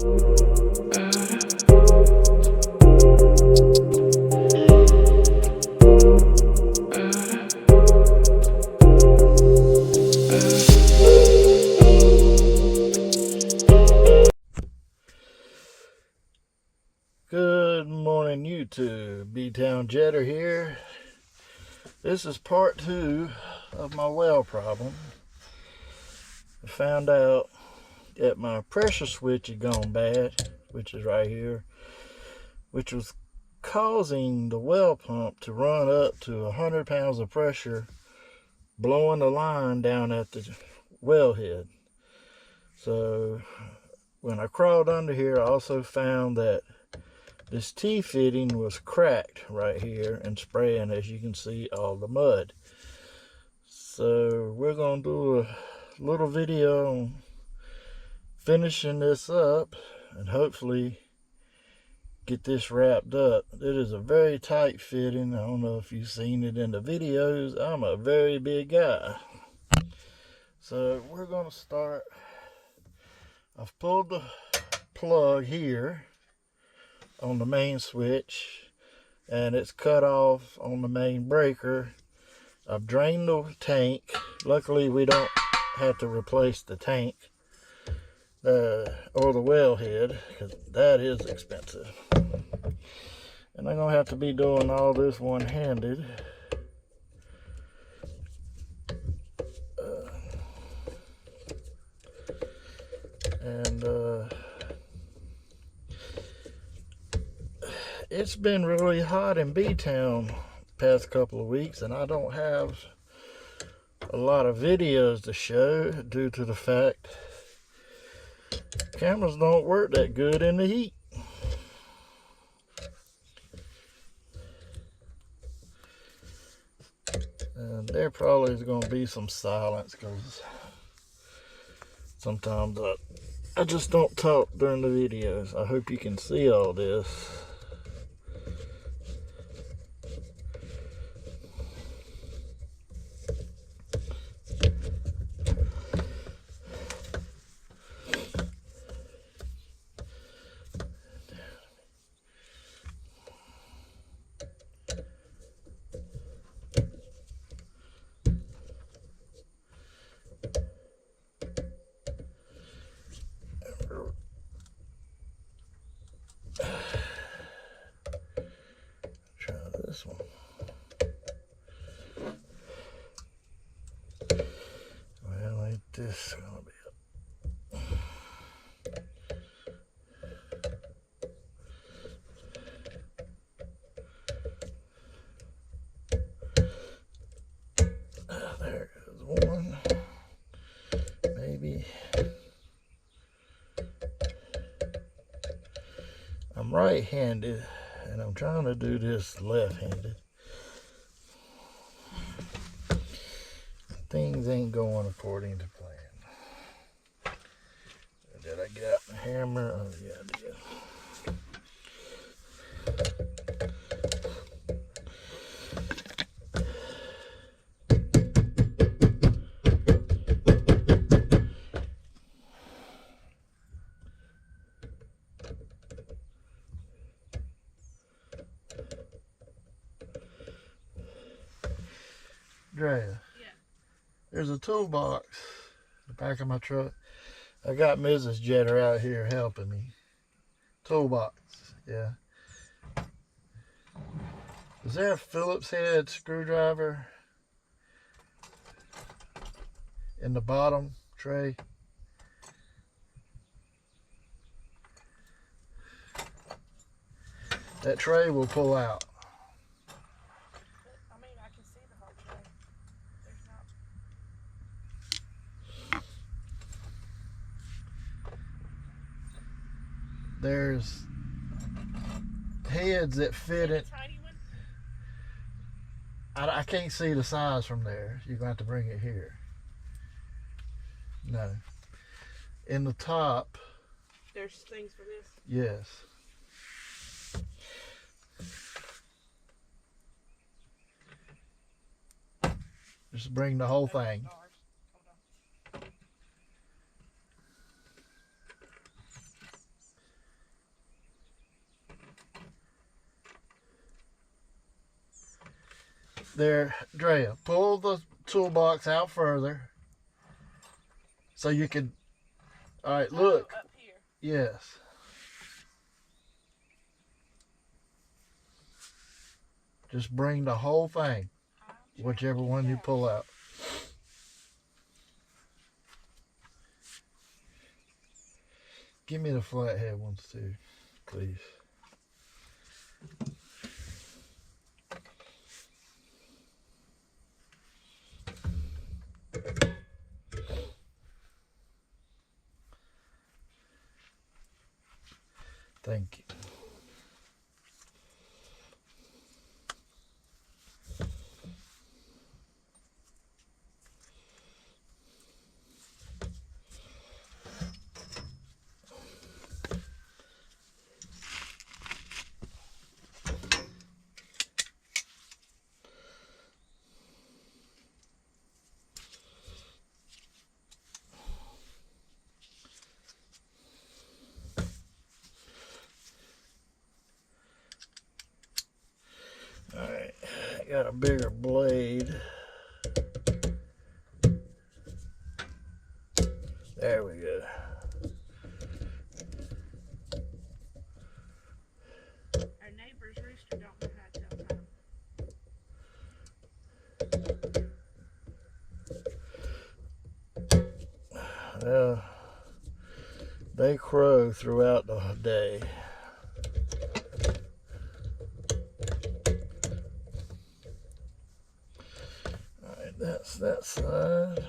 Good morning, YouTube. B-Town Jetter here. This is part 2 of my well problem. I found out that my pressure switch had gone bad, which is right here, which was causing the well pump to run up to 100 pounds of pressure, blowing the line down at the wellhead. So when I crawled under here, I also found that this T-fitting was cracked right here and spraying, as you can see, all the mud. So we're going to do a little video on finishing this up and hopefully get this wrapped up. It is a very tight fitting. I don't know if you've seen it in the videos. I'm a very big guy. So we're going to start. I've pulled the plug here on the main switch and it's cut off on the main breaker. I've drained the tank. Luckily we don't have to replace the tank or the wellhead, because that is expensive, and I'm gonna have to be doing all this one-handed. It's been really hot in B-Town the past couple of weeks, and I don't have a lot of videos to show due to the fact cameras don't work that good in the heat. And there probably is going to be some silence because sometimes I just don't talk during the videos. I hope you can see all this. Try this one. Well, ain't this gonna be it? There goes one. Maybe. I'm right-handed and I'm trying to do this left-handed. Things ain't going according to plan. Did I get out the hammer? Oh yeah, I did. Drea, yeah. There's a toolbox in the back of my truck. I got Mrs. Jetter out here helping me. Toolbox, yeah. Is there a Phillips head screwdriver in the bottom tray? That tray will pull out. There's heads that fit it. Tiny one? I can't see the size from there. You're going to have to bring it here. No. In the top. There's things for this? Yes. Just bring the whole thing. there, Drea, pull the toolbox out further so you can. All right, look. Up here. Yes. Just bring the whole thing, whichever one you pull out. Give me the flathead ones too, please. Thank you. Alright, I got a bigger blade. There we go. Our neighbor's rooster don't know how to tell time. Well, they crow throughout the day. Alright, that's that side.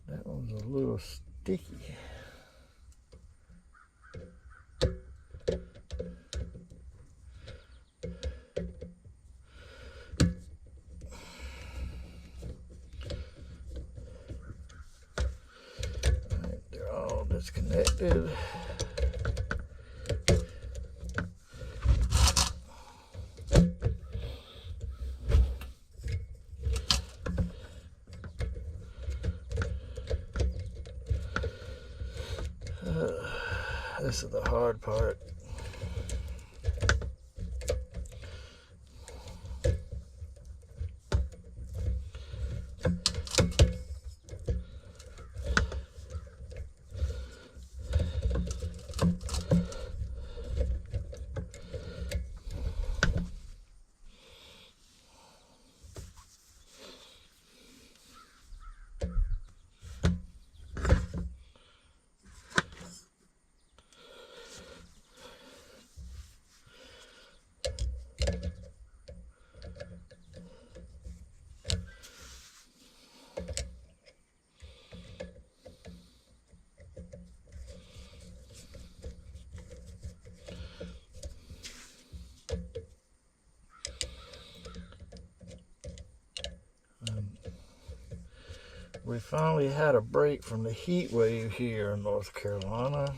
That one's a little sticky. They're all disconnected. This is the hard part. We finally had a break from the heat wave here in North Carolina.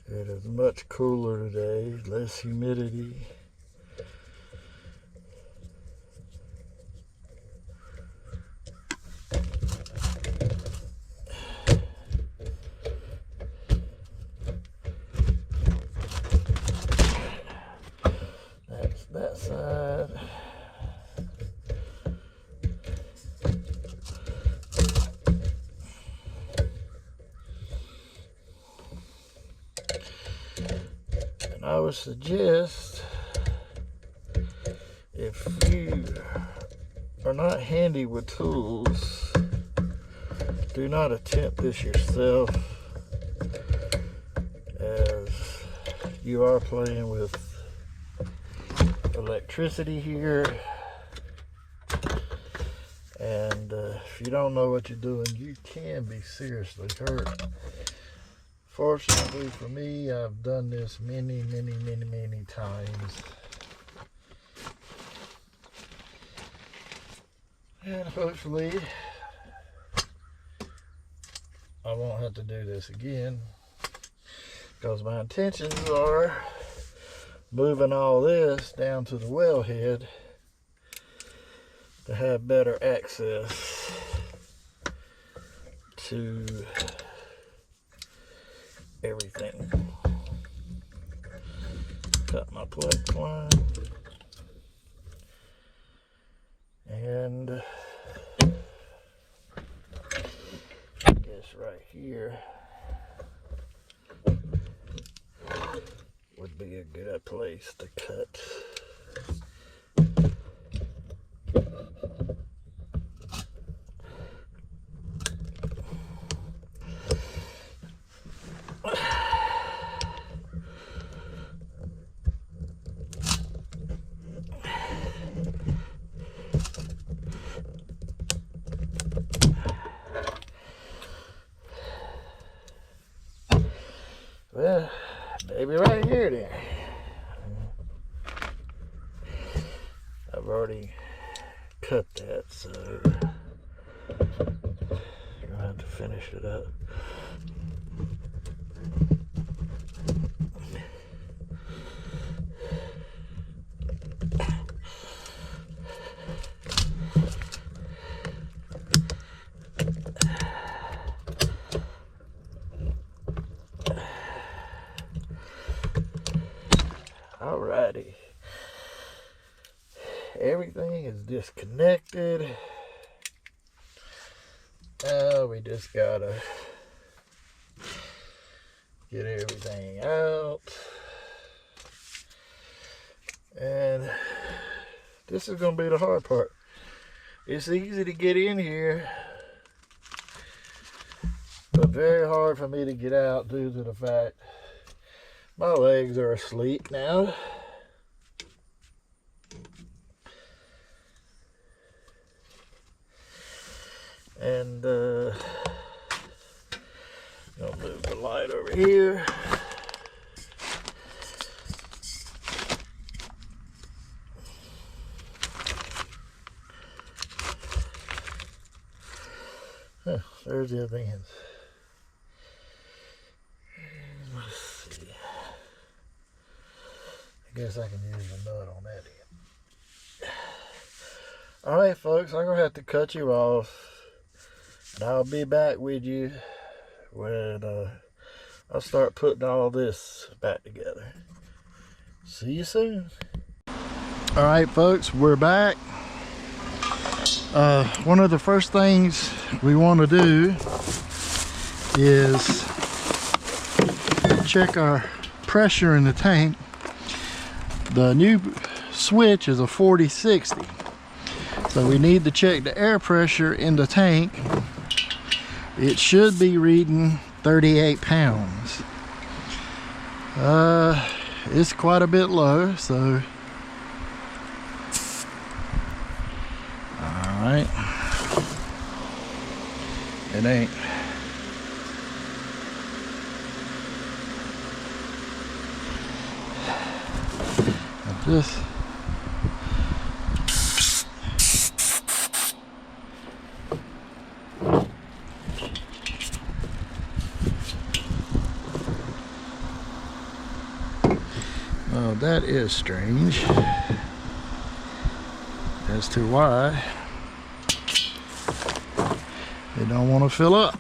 It is much cooler today, less humidity. That's that side. I would suggest, if you are not handy with tools, do not attempt this yourself, as you are playing with electricity here, and if you don't know what you're doing, you can be seriously hurt. Fortunately for me, I've done this many times. And hopefully, I won't have to do this again, because my intentions are moving all this down to the wellhead to have better access. to everything. Cut my plug line. And I guess right here would be a good place to cut. Well, maybe right here then. I've already cut that, so I'm gonna have to finish it up. Alrighty. Everything is disconnected. Now we just gotta get everything out. And this is gonna be the hard part. It's easy to get in here, but very hard for me to get out due to the fact my legs are asleep now. And I'll move the light over here. Huh, there's the other ends. Let's see. I guess I can use a nut on that end. Alright folks, I'm going to have to cut you off. And I'll be back with you when I'll start putting all this back together. See you soon. Alright folks, we're back. One of the first things we want to do is check our pressure in the tank. The new switch is a 40-60, so we need to check the air pressure in the tank. It should be reading 38 pounds. It's quite a bit low, so alright. It ain't. Just oh, that is strange as to why they don't want to fill up.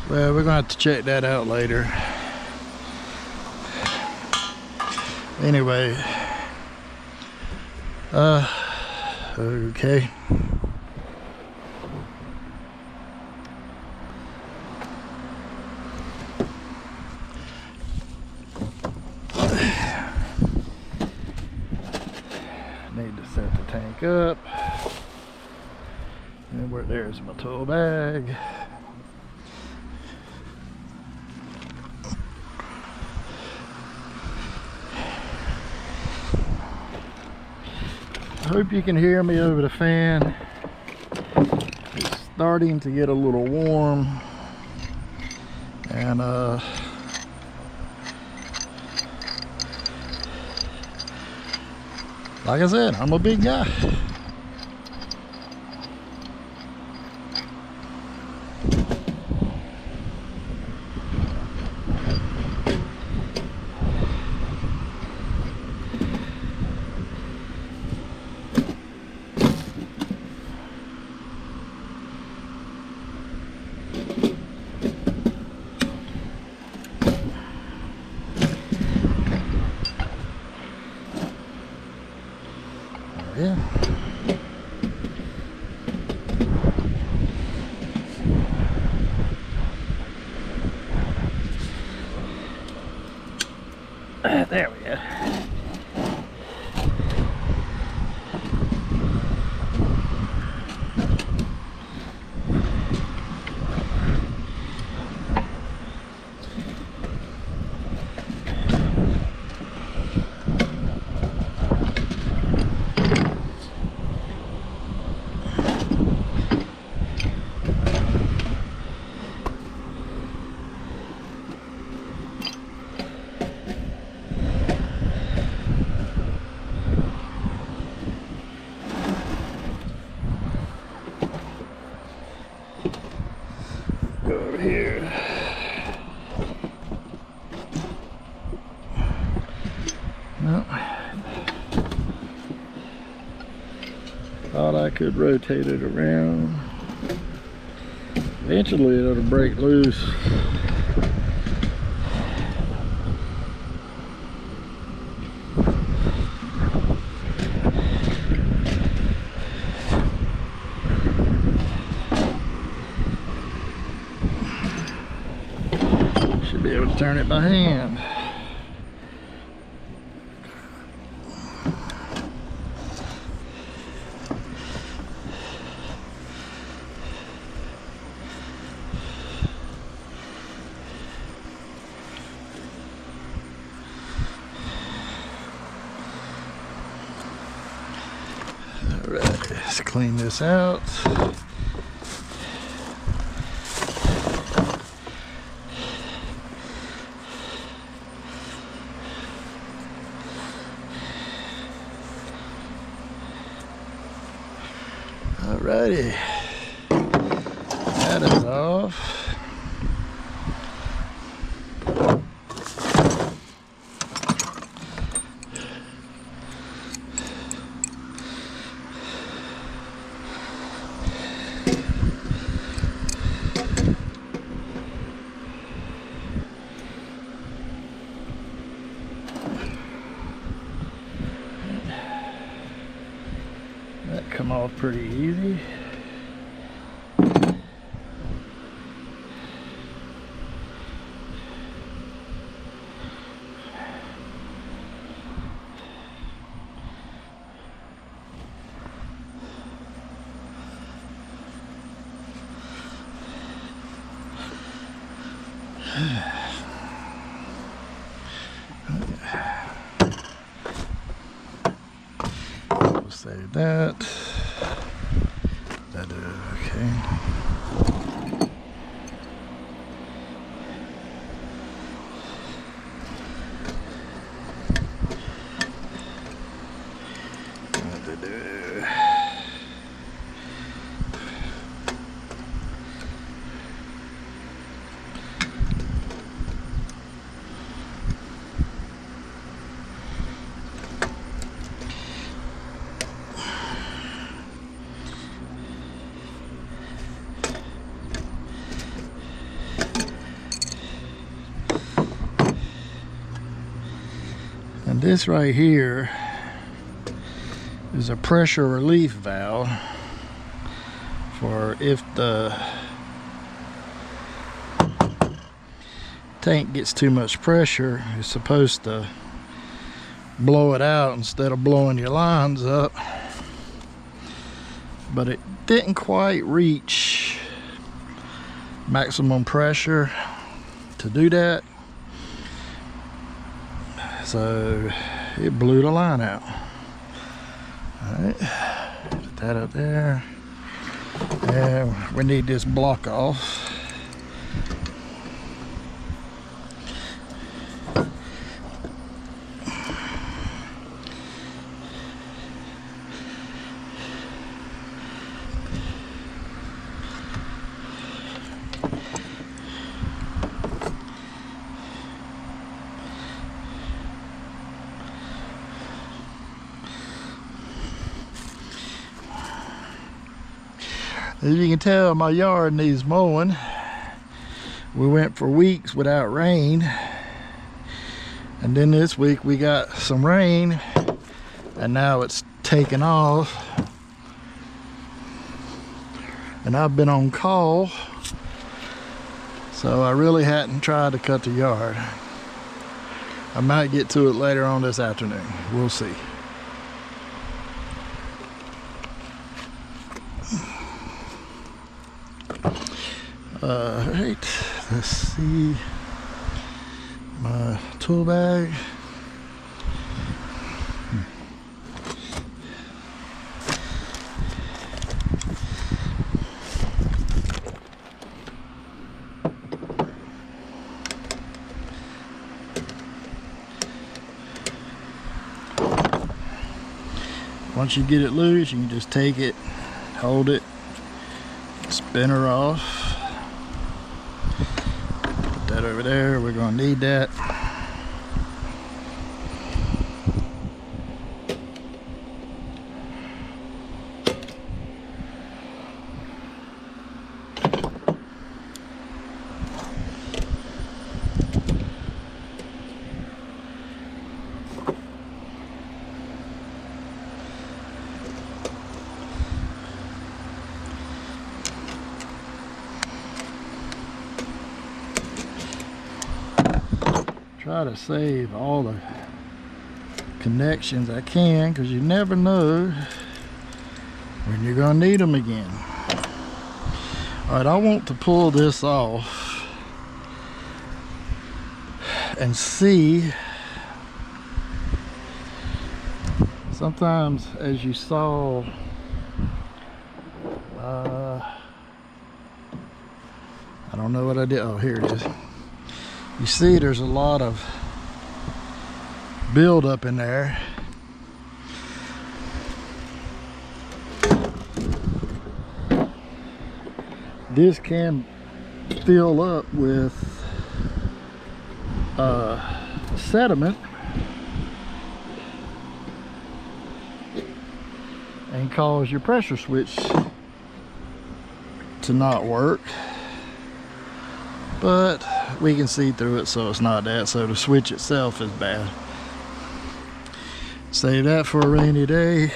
Well, we're going to have to check that out later. Anyway, okay. Need to set the tank up. And where there's my tool bag. I hope you can hear me over the fan. It's starting to get a little warm, and Like I said, I'm a big guy. Yeah. There we go. Go over here. No. Thought I could rotate it around. Eventually it'll break loose. Should be able to turn it by hand. Alright, let's clean this out. Alrighty, that is off. That come off pretty easy. We'll save that. That okay. And this right here is a pressure relief valve for if the tank gets too much pressure. It's supposed to blow it out instead of blowing your lines up, but it didn't quite reach maximum pressure to do that, so it blew the line out. Alright, put that up there, and we need this block off. As you can tell, my yard needs mowing. We went for weeks without rain, and then this week we got some rain, and now it's taken off. And I've been on call, so I really hadn't tried to cut the yard. I might get to it later on this afternoon. We'll see. Alright, let's see my tool bag. Once you get it loose, you can just take it, hold it, spin her off. Put that over there, we're gonna need that. Try to save all the connections I can, because you never know when you're gonna need them again. All right, I want to pull this off and see. Sometimes, as you saw, I don't know what I did. Oh, here it is. You see there's a lot of buildup in there. This can fill up with sediment and cause your pressure switch to not work. But we can see through it, so it's not that. So the switch itself is bad. Save that for a rainy day.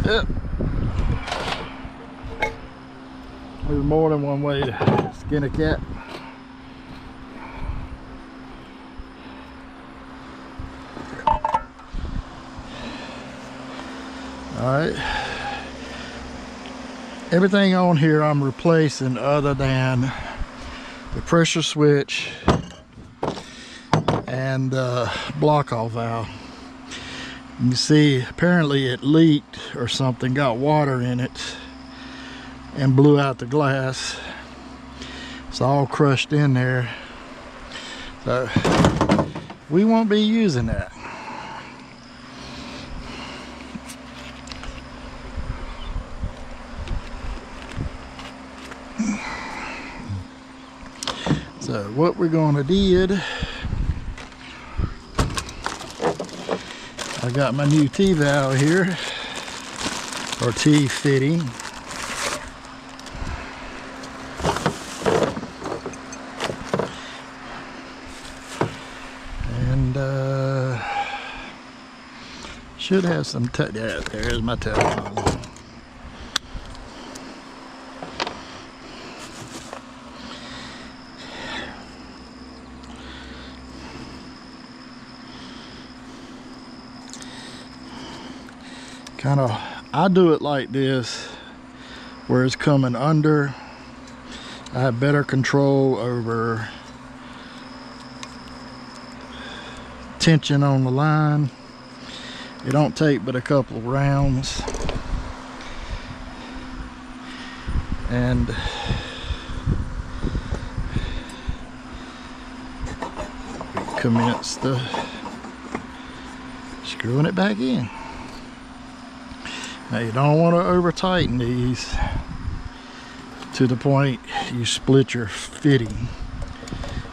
Yep. There's more than one way to skin a cat. Alright. Everything on here I'm replacing other than the pressure switch and the block-off valve. You see, apparently it leaked or something, got water in it and blew out the glass. It's all crushed in there. So we won't be using that. So what we're gonna do, I got my new T-valve here, or T-fitting. And should have some, there's my telephone. I do it like this, where it's coming under. I have better control over tension on the line. It don't take but a couple of rounds. And commence the screwing it back in. Now you don't want to over tighten these to the point you split your fitting,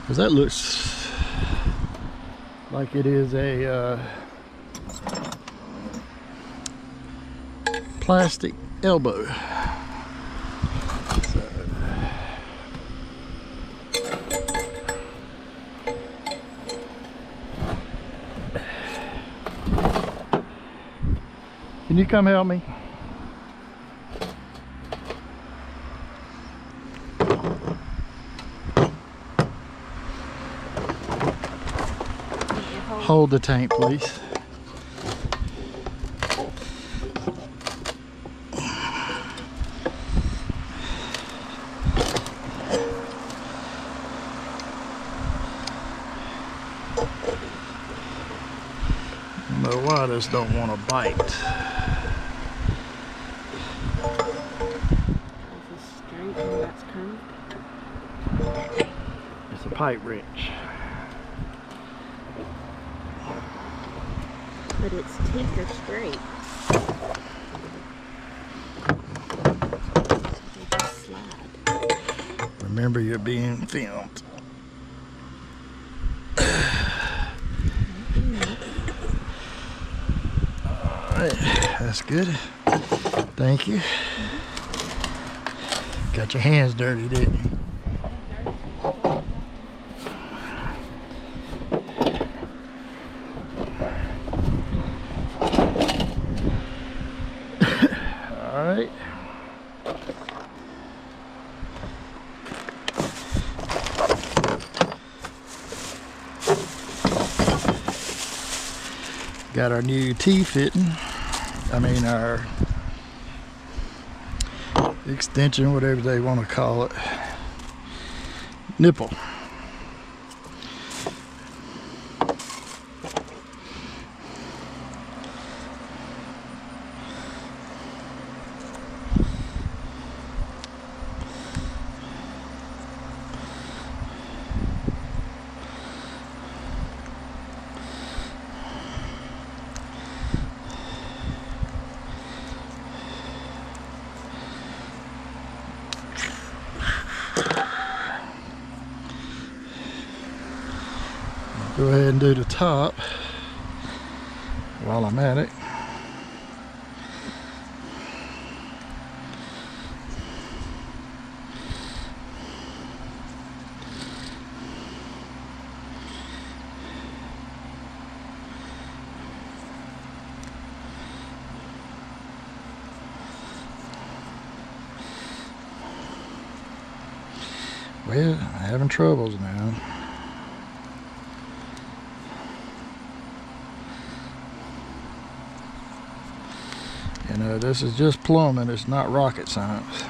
because that looks like it is a plastic elbow. So, can you come help me? Hold the tank, please. The waters don't want to bite. Is this straight and that's curved? It's a pipe wrench. But it's teeth are straight. So they just slide. Remember, you're being filmed. Alright, that's good. Thank you. Got your hands dirty, didn't you? Alright. Got our new T-fitting. I mean our extension, whatever they want to call it. Nipple. Go ahead and do the top while I'm at it. Well, I'm having troubles now. You know, this is just plumbing, it's not rocket science.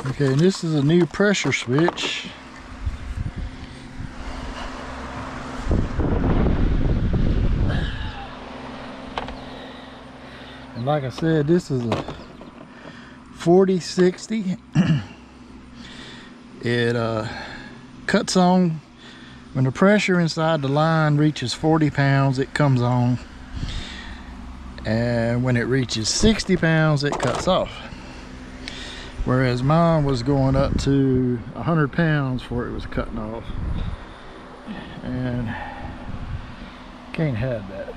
Okay, and this is a new pressure switch. And like I said, this is a 4060. It cuts on when the pressure inside the line reaches 40 pounds, it comes on, and when it reaches 60 pounds it cuts off, whereas mine was going up to 100 pounds before it was cutting off, and can't have that.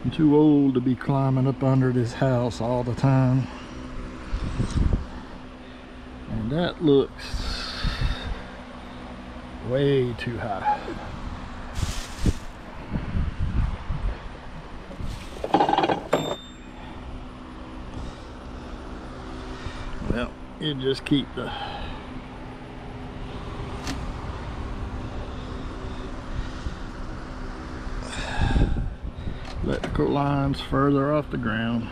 I'm too old to be climbing up under this house all the time. And that looks way too high. Well, you just keep the electrical lines further off the ground.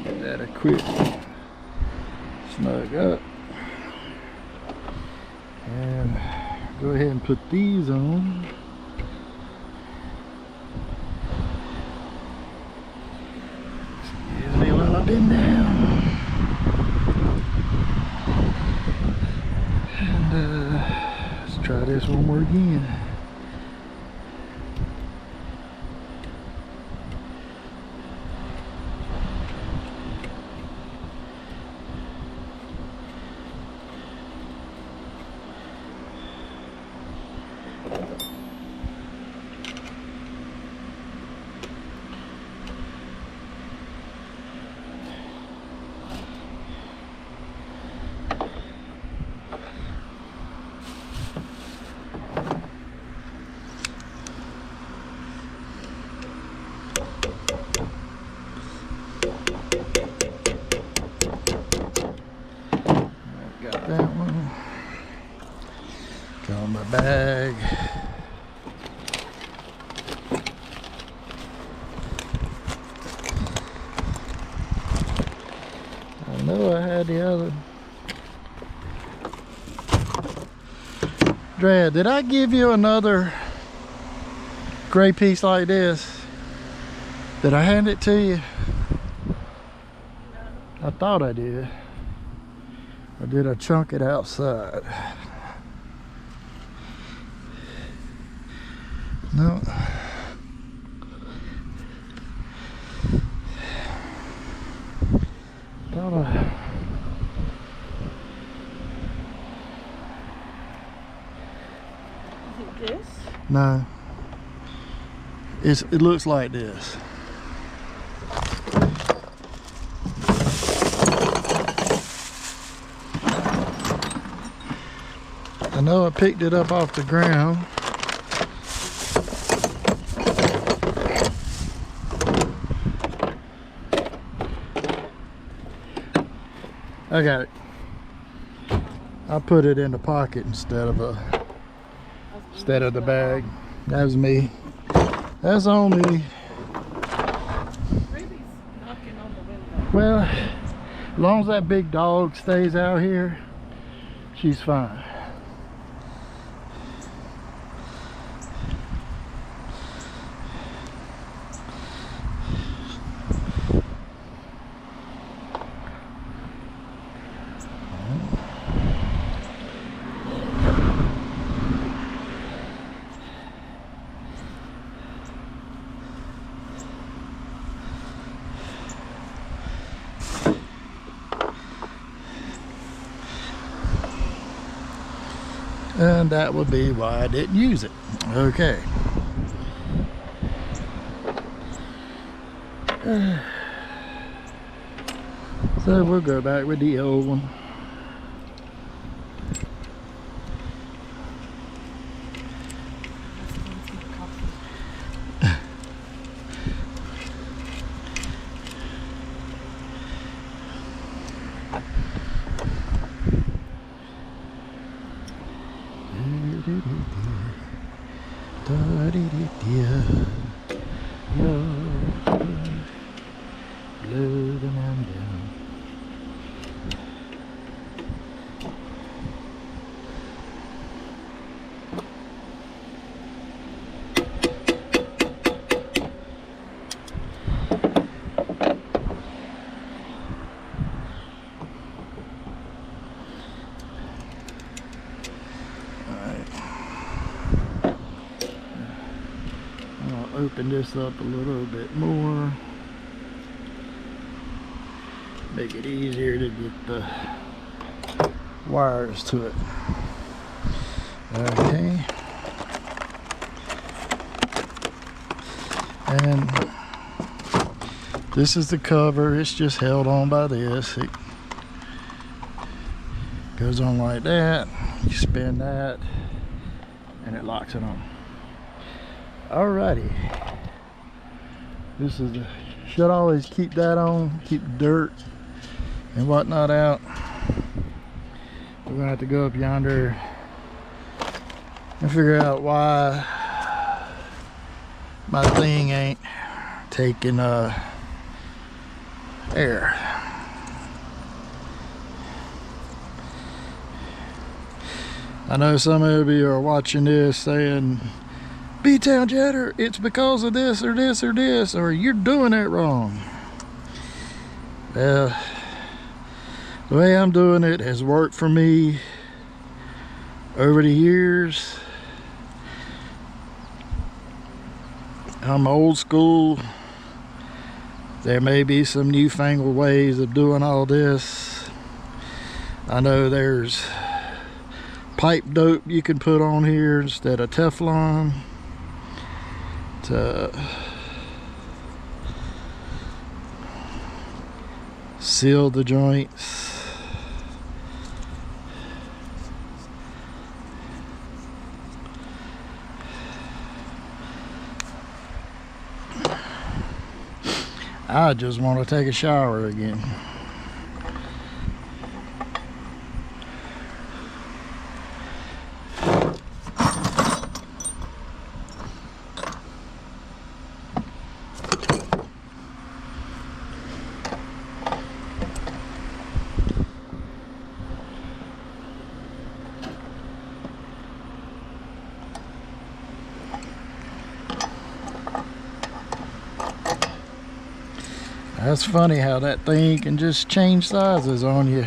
Get that a quick snug up. And go ahead and put these on. Excuse me while I bend down. And let's try this one more again. Got that one. Got my bag. I know I had the other. Dre, did I give you another gray piece like this? Did I hand it to you? I thought I did. Or did I chunk it outside? No. Thought I... Is it this? No. It looks like this. I know I picked it up off the ground. I got it. I put it in the pocket instead of the bag. That was me. That's on me. Ruby's knocking on the window. Well, as long as that big dog stays out here, she's fine. And that would be why I didn't use it. Okay. So we'll go back with the old one. Blow the man down. Open this up a little bit more, make it easier to get the wires to it. Okay, and this is the cover. It's just held on by this. It goes on like that. You spin that and it locks it on. Alrighty, this is the, should always keep that on, keep dirt and whatnot out. We're gonna have to go up yonder and figure out why my thing ain't taking air. I know some of you are watching this saying, B-Town Jetter, it's because of this or this or this, or you're doing it wrong. Well, the way I'm doing it has worked for me over the years. I'm old school. There may be some newfangled ways of doing all this. I know there's pipe dope you can put on here instead of Teflon to seal the joints. I just want to take a shower again. That's funny how that thing can just change sizes on you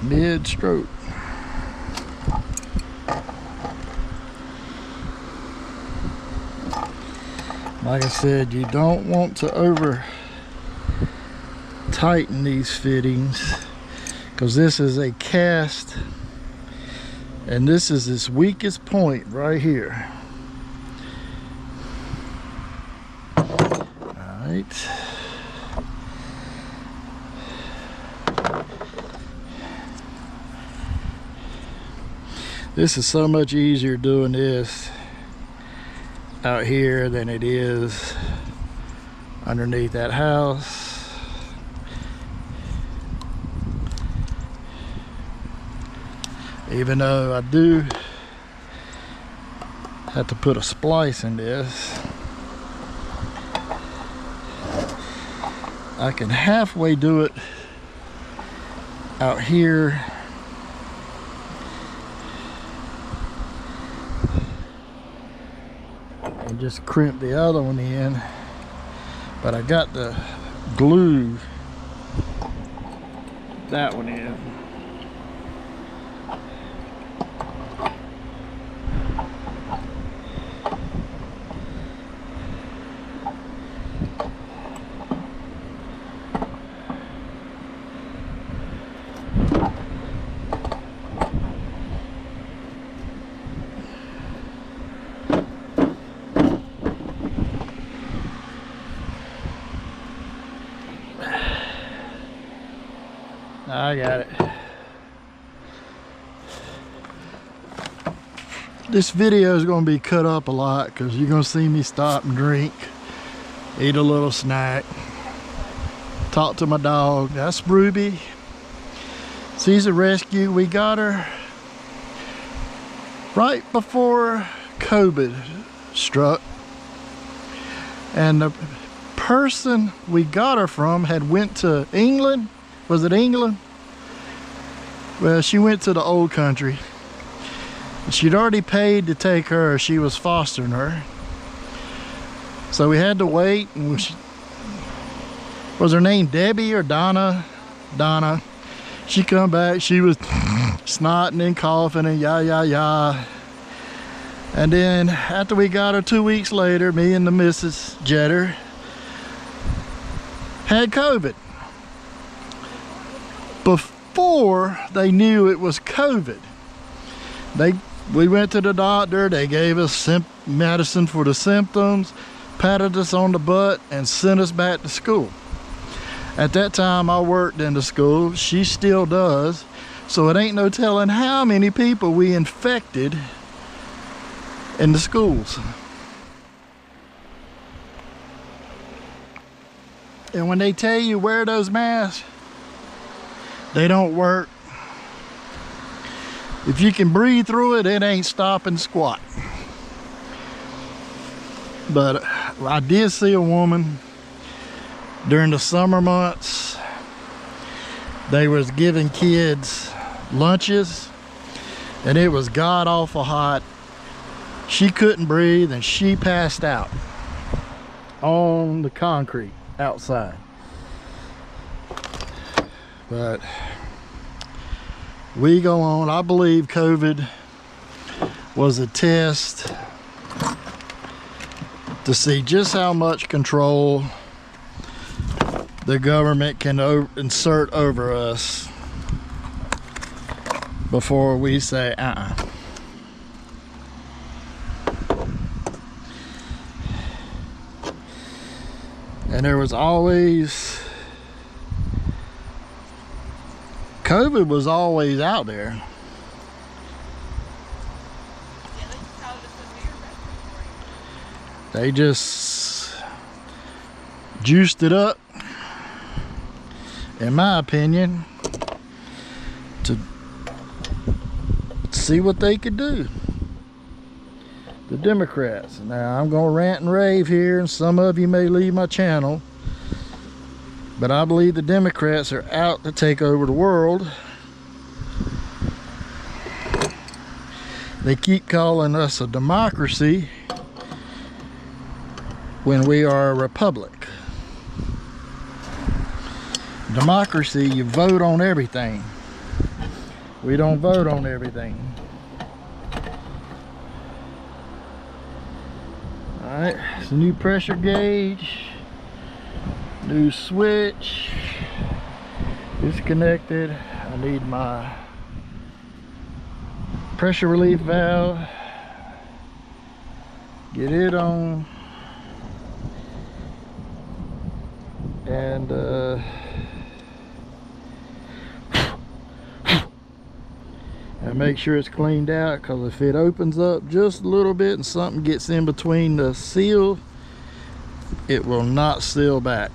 mid-stroke. Like I said, you don't want to over tighten these fittings because this is a cast and this is its weakest point right here. Right. This is so much easier doing this out here than it is underneath that house. Even though I do have to put a splice in this, I can halfway do it out here and just crimp the other one in, but I got to glue that one in. I got it. This video is going to be cut up a lot because you're going to see me stop and drink, eat a little snack, talk to my dog. That's Ruby. She's a rescue. We got her right before COVID struck. And the person we got her from had went to England. Was it England? Well, she went to the old country. She'd already paid to take her. She was fostering her. So we had to wait. And was her name Debbie or Donna? Donna. She come back. She was snotting and coughing and yah. And then after we got her 2 weeks later, me and the Mrs. Jetter had COVID. Before they knew it was COVID, we went to the doctor. They gave us medicine for the symptoms, patted us on the butt, and sent us back to school. At that time, I worked in the school. She still does. So it ain't no telling how many people we infected in the schools. And when they tell you wear those masks, they don't work. If you can breathe through it, it ain't stopping squat. But I did see a woman during the summer months. They was giving kids lunches, and it was god awful hot. She couldn't breathe and she passed out on the concrete outside. But we go on. I believe COVID was a test to see just how much control the government can insert over us before we say And there was always, COVID was always out there. They just juiced it up, in my opinion, to see what they could do. The Democrats. Now I'm gonna rant and rave here, and some of you may leave my channel, but I believe the Democrats are out to take over the world. They keep calling us a democracy when we are a republic. Democracy, you vote on everything. We don't vote on everything. Alright, it's a new pressure gauge, new switch, disconnected. I need my pressure relief valve, get it on, and make sure it's cleaned out, because if it opens up just a little bit and something gets in between the seal, it will not seal back.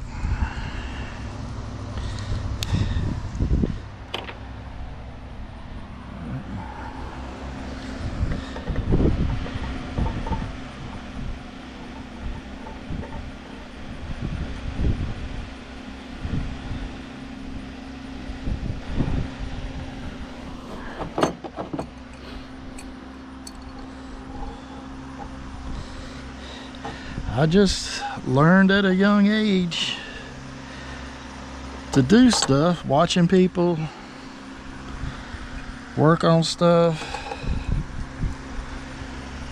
I just learned at a young age to do stuff, watching people work on stuff,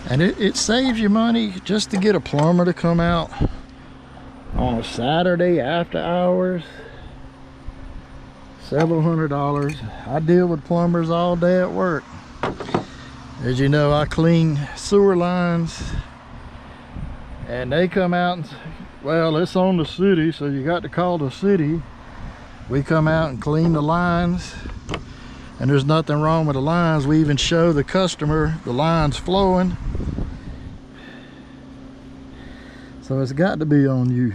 and it saves you money just to get a plumber to come out on a Saturday after hours. Several $100s. I deal with plumbers all day at work. As you know, I clean sewer lines, and they come out and say, well, it's on the city, so you got to call the city. We come out and clean the lines, and there's nothing wrong with the lines. We even show the customer the lines flowing. So it's got to be on you.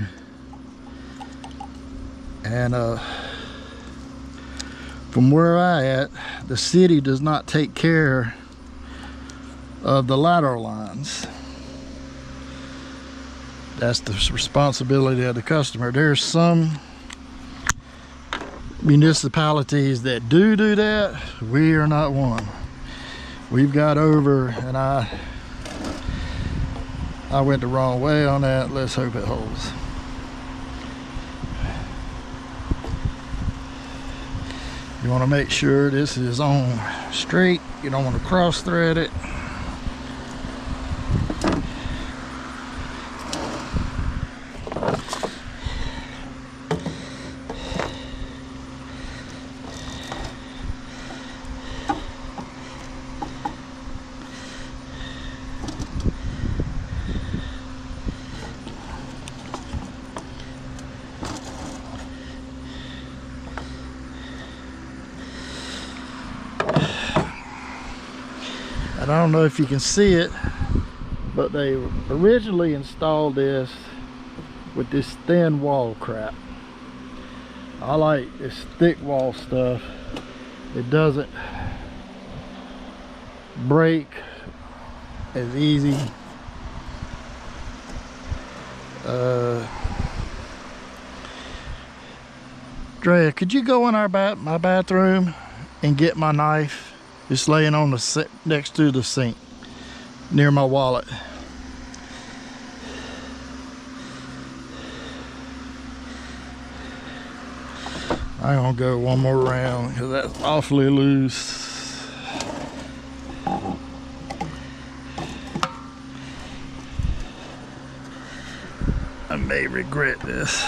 And from where I at, the city does not take care of the lateral lines. That's the responsibility of the customer. There's some municipalities that do that. We are not one. We've got over, and I went the wrong way on that. Let's hope it holds. You want to make sure this is on straight. You don't want to cross thread it. I don't know if you can see it, but they originally installed this with this thin wall crap. I like this thick wall stuff. It doesn't break as easy. Drea, could you go in my bathroom and get my knife? It's laying on the next to the sink, near my wallet. I'm gonna go one more round because that's awfully loose. I may regret this.